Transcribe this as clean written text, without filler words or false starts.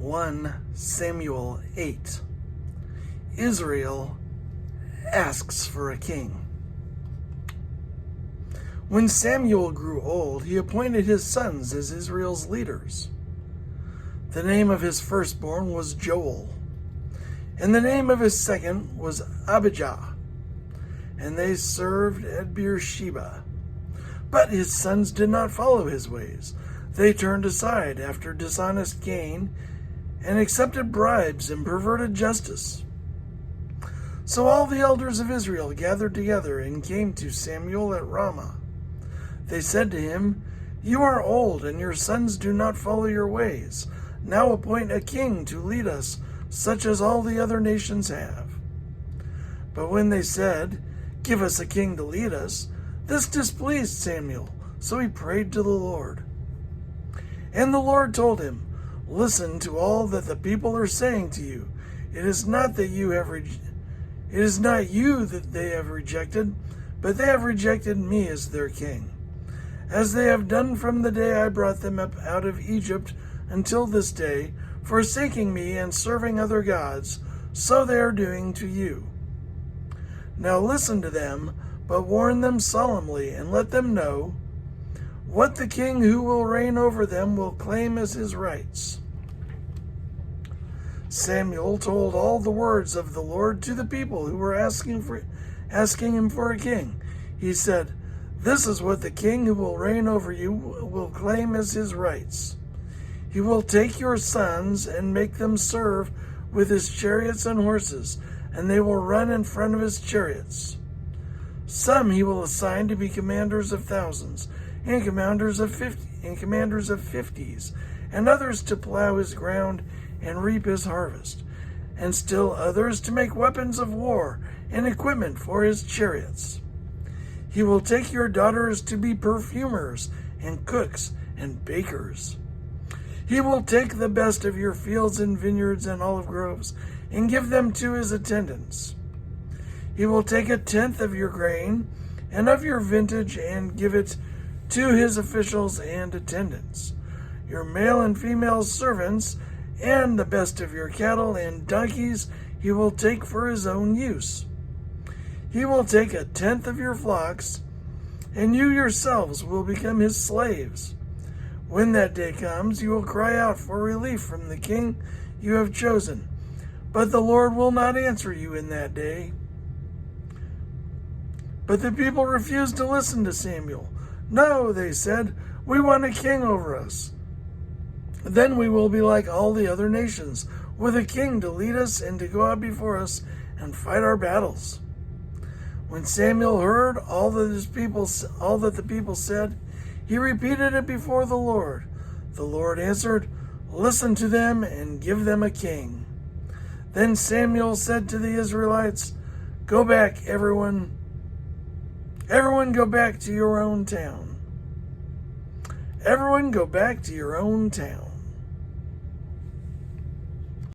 1 Samuel 8. Israel asks for a king. When Samuel grew old, he appointed his sons as Israel's leaders. The name of his firstborn was Joel, and the name of his second was Abijah, and they served at Beersheba. But his sons did not follow his ways. They turned aside after dishonest gain and accepted bribes and perverted justice. So all the elders of Israel gathered together and came to Samuel at Ramah. They said to him, "You are old, and your sons do not follow your ways. Now appoint a king to lead us, such as all the other nations have." But when they said, "Give us a king to lead us," this displeased Samuel, so he prayed to the Lord. And the Lord told him, "Listen to all that the people are saying to you. It is not you that they have rejected, but they have rejected me as their king, as they have done from the day I brought them up out of Egypt until this day, forsaking me and serving other gods, so they are doing to you. Now listen to them, but warn them solemnly, and let them know what the king who will reign over them will claim as his rights." Samuel told all the words of the Lord to the people who were asking him for a king. He said, "This is what the king who will reign over you will claim as his rights. He will take your sons and make them serve with his chariots and horses, and they will run in front of his chariots. Some he will assign to be commanders of thousands, and commanders of 50s, and others to plow his ground and reap his harvest, and still others to make weapons of war and equipment for his chariots. He will take your daughters to be perfumers and cooks and bakers. He will take the best of your fields and vineyards and olive groves and give them to his attendants. He will take 1/10 of your grain and of your vintage and give it to his officials and attendants, your male and female servants, and the best of your cattle and donkeys he will take for his own use. He will take 1/10 of your flocks, and you yourselves will become his slaves. When that day comes, you will cry out for relief from the king you have chosen, but the Lord will not answer you in that day." But the people refused to listen to Samuel. "No," they said, "we want a king over us. Then we will be like all the other nations, with a king to lead us and to go out before us and fight our battles." When Samuel heard all that the people said, he repeated it before the Lord. The Lord answered, "Listen to them and give them a king." Then Samuel said to the Israelites, "Go back, everyone go back to your own town. Everyone go back to your own town."